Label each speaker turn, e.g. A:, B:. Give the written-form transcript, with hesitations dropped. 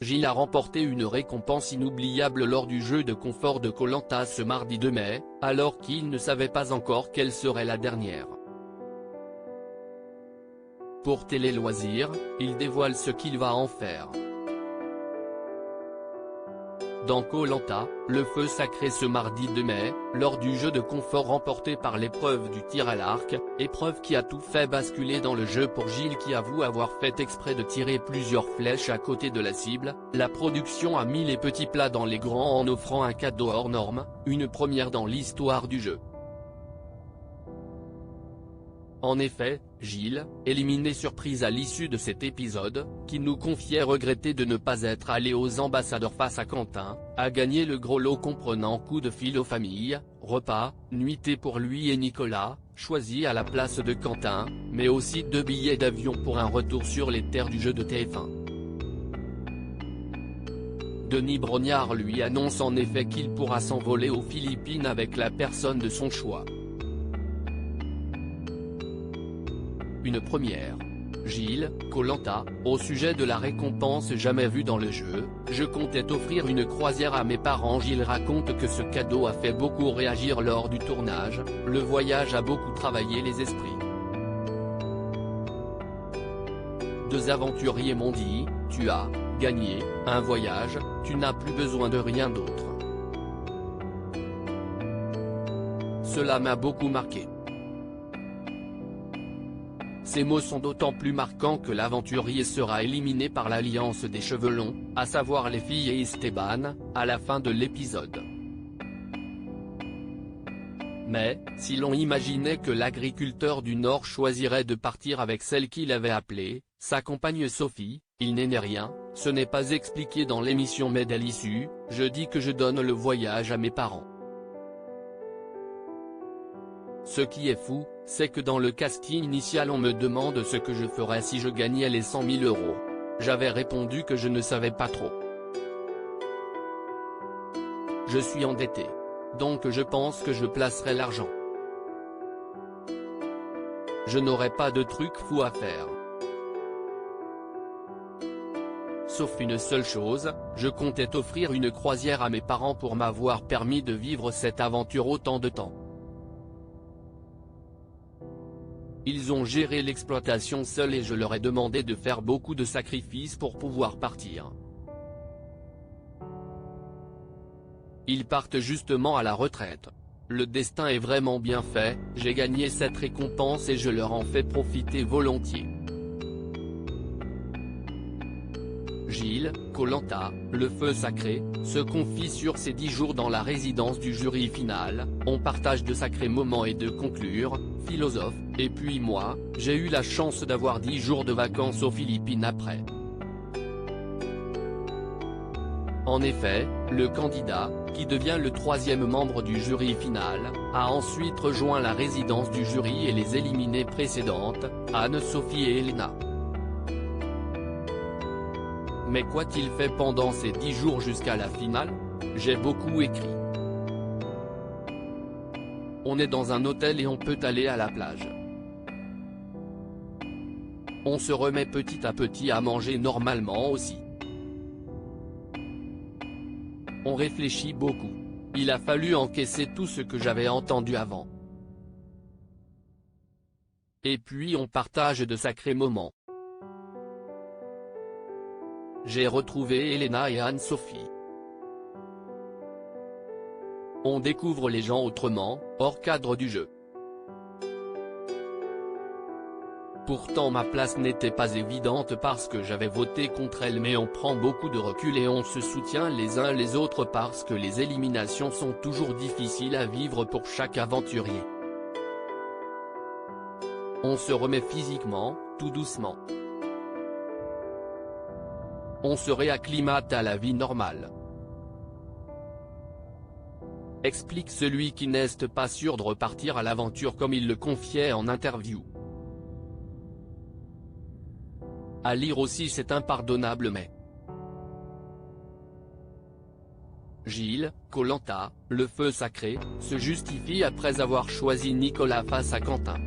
A: Gilles a remporté une récompense inoubliable lors du jeu de confort de Koh Lanta ce mardi 2 mai, alors qu'il ne savait pas encore quelle serait la dernière. Pour Télé Loisirs, il dévoile ce qu'il va en faire. Dans Koh Lanta, le feu sacré ce mardi 2 mai, lors du jeu de confort remporté par l'épreuve du tir à l'arc, épreuve qui a tout fait basculer dans le jeu pour Gilles qui avoue avoir fait exprès de tirer plusieurs flèches à côté de la cible, la production a mis les petits plats dans les grands en offrant un cadeau hors norme, une première dans l'histoire du jeu. En effet, Gilles, éliminé surprise à l'issue de cet épisode, qui nous confiait regretter de ne pas être allé aux ambassadeurs face à Quentin, a gagné le gros lot comprenant coup de fil aux familles, repas, nuitées pour lui et Nicolas, choisis à la place de Quentin, mais aussi 2 billets d'avion pour un retour sur les terres du jeu de TF1. Denis Brognard lui annonce en effet qu'il pourra s'envoler aux Philippines avec la personne de son choix. Une première. Gilles, Koh Lanta, au sujet de la récompense jamais vue dans le jeu, je comptais offrir une croisière à mes parents. Gilles raconte que ce cadeau a fait beaucoup réagir lors du tournage, le voyage a beaucoup travaillé les esprits. 2 aventuriers m'ont dit, tu as gagné un voyage, tu n'as plus besoin de rien d'autre. Cela m'a beaucoup marqué. Ces mots sont d'autant plus marquants que l'aventurier sera éliminé par l'alliance des cheveux longs, à savoir les filles et Esteban, à la fin de l'épisode. Mais, si l'on imaginait que l'agriculteur du Nord choisirait de partir avec celle qu'il avait appelée sa compagne Sophie, il n'est rien, ce n'est pas expliqué dans l'émission mais dès l'issue, je dis que je donne le voyage à mes parents. Ce qui est fou, c'est que dans le casting initial on me demande ce que je ferais si je gagnais les 100 000 €. J'avais répondu que je ne savais pas trop. Je suis endetté. Donc je pense que je placerai l'argent. Je n'aurai pas de truc fou à faire. Sauf une seule chose, je comptais offrir une croisière à mes parents pour m'avoir permis de vivre cette aventure autant de temps. Ils ont géré l'exploitation seuls et je leur ai demandé de faire beaucoup de sacrifices pour pouvoir partir. Ils partent justement à la retraite. Le destin est vraiment bien fait, j'ai gagné cette récompense et je leur en fais profiter volontiers. Gilles, Koh Lanta, le feu sacré, se confie sur ses 10 jours dans la résidence du jury final, on partage de sacrés moments et de conclure, philosophe, et puis moi, j'ai eu la chance d'avoir 10 jours de vacances aux Philippines après. En effet, le candidat, qui devient le 3e membre du jury final, a ensuite rejoint la résidence du jury et les éliminées précédentes, Anne-Sophie et Elena. Mais qu'a-t-il fait pendant ces 10 jours jusqu'à la finale? J'ai beaucoup écrit. On est dans un hôtel et on peut aller à la plage. On se remet petit à petit à manger normalement aussi. On réfléchit beaucoup. Il a fallu encaisser tout ce que j'avais entendu avant. Et puis on partage de sacrés moments. J'ai retrouvé Elena et Anne-Sophie. On découvre les gens autrement, hors cadre du jeu. Pourtant ma place n'était pas évidente parce que j'avais voté contre elle, mais on prend beaucoup de recul et on se soutient les uns les autres parce que les éliminations sont toujours difficiles à vivre pour chaque aventurier. On se remet physiquement, tout doucement. On se réacclimate à la vie normale. Explique celui qui n'est pas sûr de repartir à l'aventure comme il le confiait en interview. À lire aussi, c'est impardonnable mais. Gilles, Koh Lanta, le feu sacré, se justifie après avoir choisi Nicolas face à Quentin.